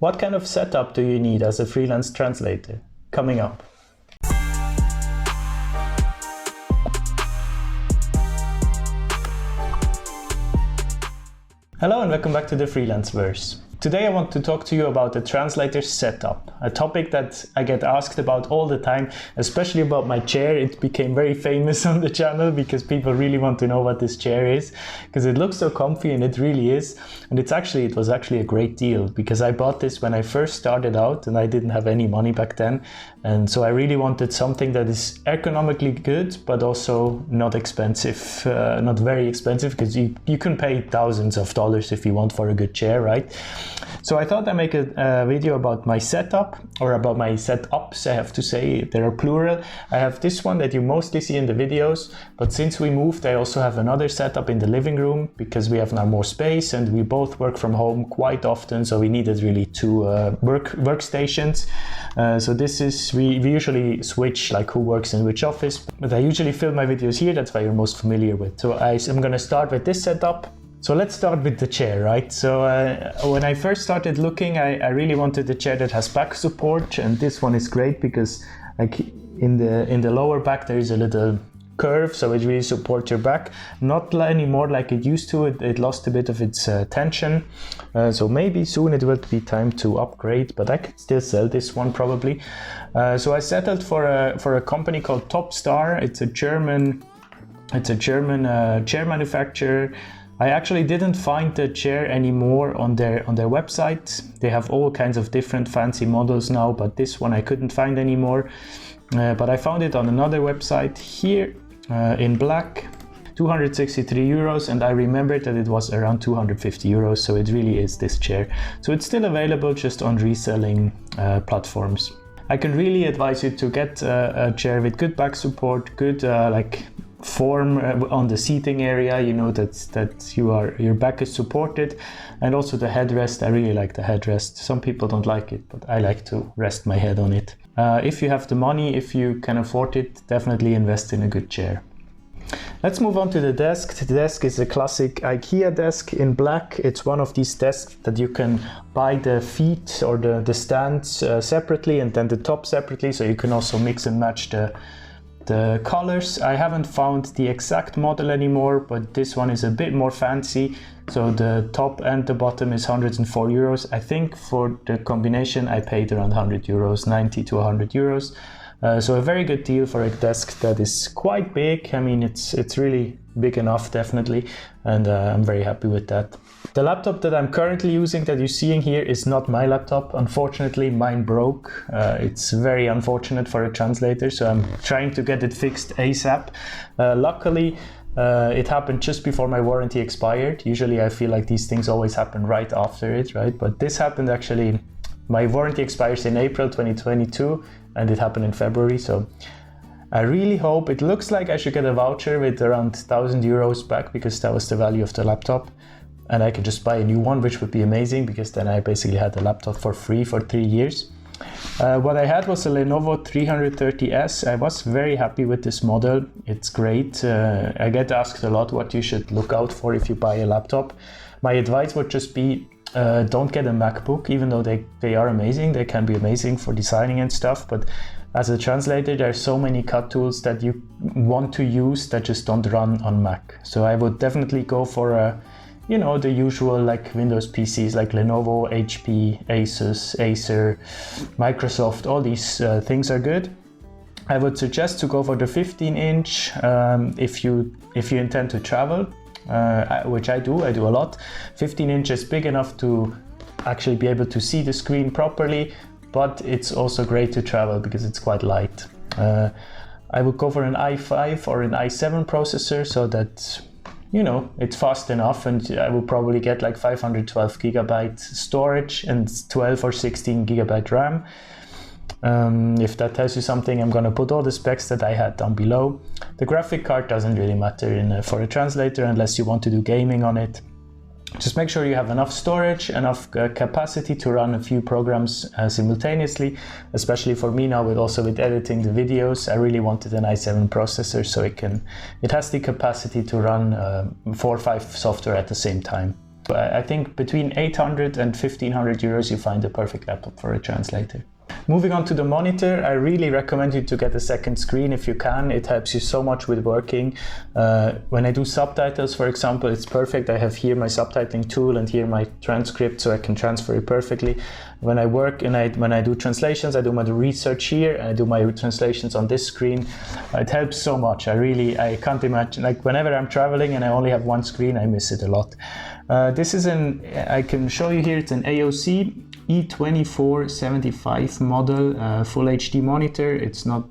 What kind of setup do you need as a freelance translator? Coming up. Hello and welcome back to the Freelanceverse. Today I want to talk to you about the translator setup, a topic that I get asked about all the time, especially about my chair. It became very famous on the channel because people really want to know what this chair is, because it looks so comfy, and it really is. And it was actually a great deal, because I bought this when I first started out and I didn't have any money back then. And so I really wanted something that is ergonomically good, but also not expensive, not very expensive, because you can pay thousands of dollars if you want for a good chair, right? So I thought I'd make a video about my setup, or about my setups, I have to say. There are plural. I have this one that you mostly see in the videos, but since we moved, I also have another setup in the living room, because we have now more space and we both work from home quite often, so we needed really two workstations. So this is, we usually switch like who works in which office, but I usually film my videos here. That's why you're most familiar with. So I'm going to start with this setup. So let's start with the chair, right? So when I first started looking, I really wanted a chair that has back support, and this one is great because like in the lower back there is a little curve, so it really supports your back. Not anymore like it used to. It lost a bit of its tension. So maybe soon it will be time to upgrade, but I can still sell this one probably. So I settled for a company called Probst. It's a German chair manufacturer. I actually didn't find the chair anymore on their website. They have all kinds of different fancy models now, but this one I couldn't find anymore. But I found it on another website here in black, 263 euros, and I remembered that it was around 250 euros, so it really is this chair. So it's still available just on reselling platforms. I can really advise you to get a chair with good back support, good form on the seating area, you know, that your back is supported, and also the headrest. I really like the headrest. Some people don't like it, but I like to rest my head on it. If you have the money, if you can afford it, definitely invest in a good chair. Let's move on to the desk. The desk is a classic IKEA desk in black. It's one of these desks that you can buy the feet or the stands separately, and then the top separately, so you can also mix and match the colors. I haven't found the exact model anymore, but this one is a bit more fancy. So the top and the bottom is 104 euros. I think for the combination I paid around 100 euros, 90 to 100 euros. So a very good deal for a desk that is quite big. I mean, it's really big enough, definitely, and I'm very happy with that. The laptop that I'm currently using, that you're seeing here, is not my laptop. Unfortunately, mine broke. It's very unfortunate for a translator, so I'm trying to get it fixed ASAP. Luckily, it happened just before my warranty expired. Usually I feel like these things always happen right after it, right? But this happened actually, my warranty expires in April 2022, and it happened in February, so I really hope, it looks like I should get a voucher with around 1,000 euros back, because that was the value of the laptop. And I could just buy a new one, which would be amazing, because then I basically had the laptop for free for 3 years. What I had was a Lenovo 330S. I was very happy with this model. It's great. I get asked a lot what you should look out for if you buy a laptop. My advice would just be, don't get a MacBook, even though they are amazing. They can be amazing for designing and stuff, but as a translator, there are so many cut tools that you want to use that just don't run on Mac. So I would definitely go for the usual like Windows PCs like Lenovo, HP, Asus, Acer, Microsoft. All these things are good. I would suggest to go for the 15-inch if you intend to travel, which I do a lot. 15 inches big enough to actually be able to see the screen properly, but it's also great to travel because it's quite light. I would go for an i5 or an i7 processor, so that it's fast enough, and I will probably get like 512 gigabyte storage and 12 or 16 gigabyte RAM. If that tells you something, I'm gonna put all the specs that I had down below. The graphic card doesn't really matter for a translator unless you want to do gaming on it. Just make sure you have enough storage, enough capacity to run a few programs simultaneously, especially for me now with editing the videos. I really wanted an i7 processor, so it has the capacity to run 4 or 5 software at the same time. I think between 800 and 1500 euros you find the perfect laptop for a translator. Moving on to the monitor, I really recommend you to get a second screen if you can. It helps you so much with working. When I do subtitles, for example, it's perfect. I have here my subtitling tool and here my transcript, so I can transfer it perfectly. When I work and when I do translations, I do my research here and I do my translations on this screen. It helps so much. I can't imagine, like whenever I'm traveling and I only have one screen, I miss it a lot. This is I can show you here, it's an Aoc E2475 model, full HD monitor. It's not,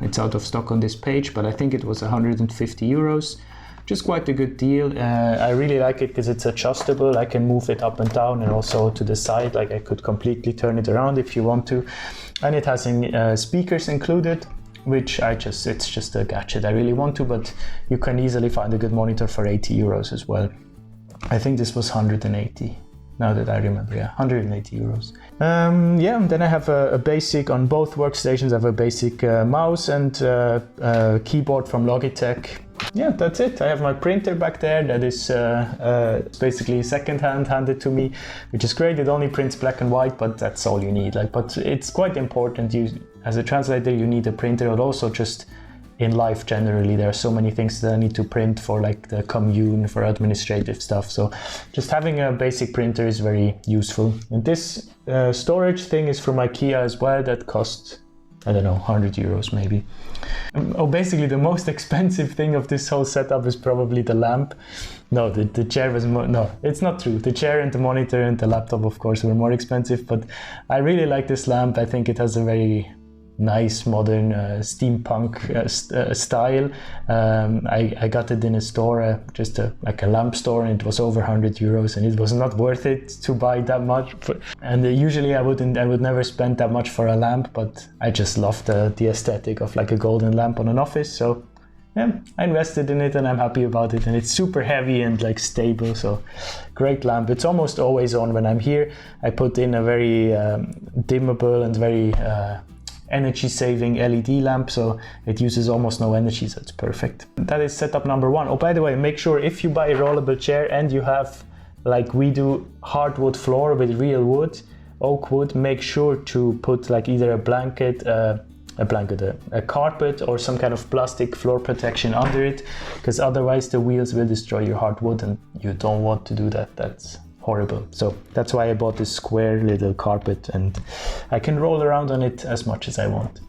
it's out of stock on this page, but I think it was 150 euros. Just quite a good deal. I really like it because it's adjustable. I can move it up and down and also to the side. Like I could completely turn it around if you want to. And it has speakers included, which it's just a gadget I really want to, but you can easily find a good monitor for 80 euros as well. I think this was 180. Now that I remember, yeah, 180 euros. Yeah, then I have a basic, on both workstations, I have a basic mouse and keyboard from Logitech. Yeah, that's it. I have my printer back there that is basically second-hand, handed to me, which is great. It only prints black and white, but that's all you need. But it's quite important. As a translator, you need a printer, but also just in life generally, there are so many things that I need to print for, like the commune, for administrative stuff. So just having a basic printer is very useful. And this storage thing is from IKEA as well. That cost, I don't know, 100 euros maybe. Basically the most expensive thing of this whole setup is probably the lamp. No, the chair was more, no, it's not true. The chair and the monitor and the laptop, of course, were more expensive, but I really like this lamp. I think it has a very nice modern steampunk style. I got it in a store, like a lamp store, and it was over 100 euros, and it was not worth it to buy that much. And usually I would never spend that much for a lamp, but I just love the aesthetic of like a golden lamp on an office. So yeah, I invested in it and I'm happy about it, and it's super heavy and like stable, so great lamp. It's almost always on when I'm here. I put in a very dimmable and very energy saving LED lamp, so it uses almost no energy, so it's perfect. That is setup number one. Oh, by the way, make sure if you buy a rollable chair and you have, like we do, hardwood floor with real wood, oak wood, make sure to put like either a carpet or some kind of plastic floor protection under it, because otherwise the wheels will destroy your hardwood and you don't want to do that. That's horrible. So that's why I bought this square little carpet, and I can roll around on it as much as I want.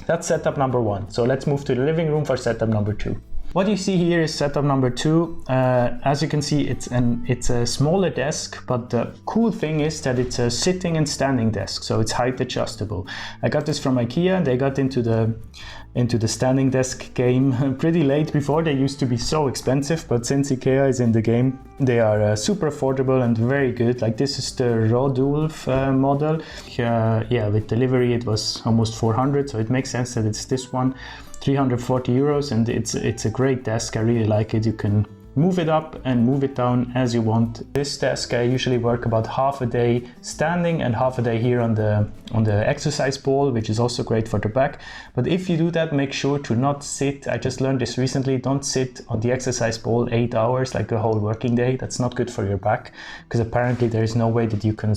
That's setup number one. So let's move to the living room for setup number two. What you see here is setup number two. As you can see, it's a smaller desk, but the cool thing is that it's a sitting and standing desk, so it's height adjustable. I got this from IKEA. They got into the standing desk game pretty late. Before, they used to be so expensive, but since IKEA is in the game, they are super affordable and very good. Like this is the Rodulf model. Yeah, with delivery it was almost 400, so it makes sense that it's this one. 340 euros, and it's a great desk. I really like it. You can move it up and move it down as you want. This desk, I usually work about half a day standing and half a day here on the exercise ball, which is also great for the back. But if you do that, make sure to not sit. I just learned this recently. Don't sit on the exercise ball 8 hours, like a whole working day. That's not good for your back, because apparently there is no way that you can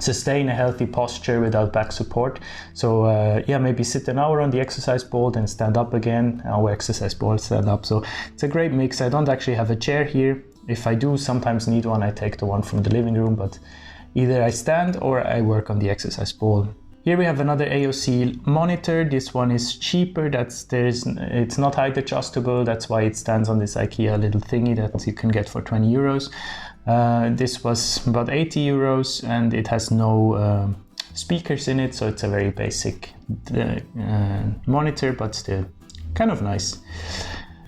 sustain a healthy posture without back support. So yeah, maybe sit an hour on the exercise ball, then stand up again, our exercise ball, stand up. So it's a great mix. I don't actually have a chair here. If I do sometimes need one, I take the one from the living room, but either I stand or I work on the exercise ball. Here we have another Aoc monitor. This one is cheaper. It's not height adjustable. That's why it stands on this IKEA little thingy that you can get for 20 euros. This was about 80 euros, and it has no speakers in it, so it's a very basic monitor, but still kind of nice.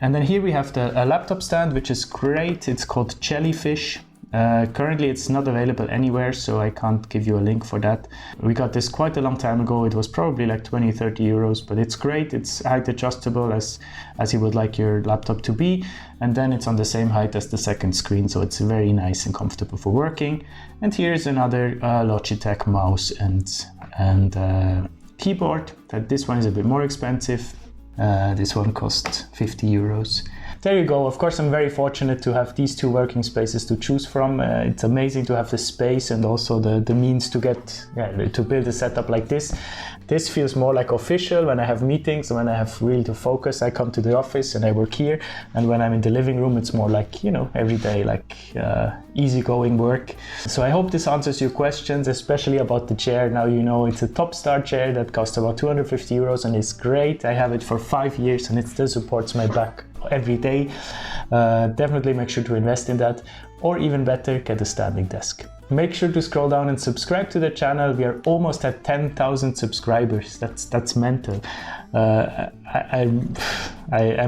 And then here we have a laptop stand, which is great. It's called Jellyfish. Currently it's not available anywhere, so I can't give you a link for that. We got this quite a long time ago. It was probably like 20-30 euros, but it's great. It's height adjustable as you would like your laptop to be, and then it's on the same height as the second screen, so it's very nice and comfortable for working. And here's another Logitech mouse and keyboard. This one is a bit more expensive. This one cost 50 euros. there you go. Of course, I'm very fortunate to have these two working spaces to choose from. It's amazing to have the space and also the means to to build a setup like this. This feels more like official when I have meetings, when I have really to focus. I come to the office and I work here. And when I'm in the living room, it's more like, everyday, easygoing work. So I hope this answers your questions, especially about the chair. Now you know it's a top star chair that costs about 250 euros and it's great. I have it for 5 years and it still supports my back every day. Definitely make sure to invest in that, or even better, get a standing desk. Make sure to scroll down and subscribe to the channel. We are almost at 10,000 subscribers. That's mental. I'm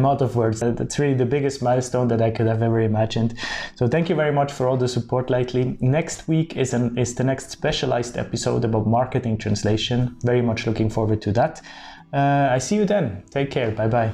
out of words. That's really the biggest milestone that I could have ever imagined. So thank you very much for all the support lately. Next week is the next specialized episode about marketing translation. Very much looking forward to that. I see you then. Take care. Bye bye.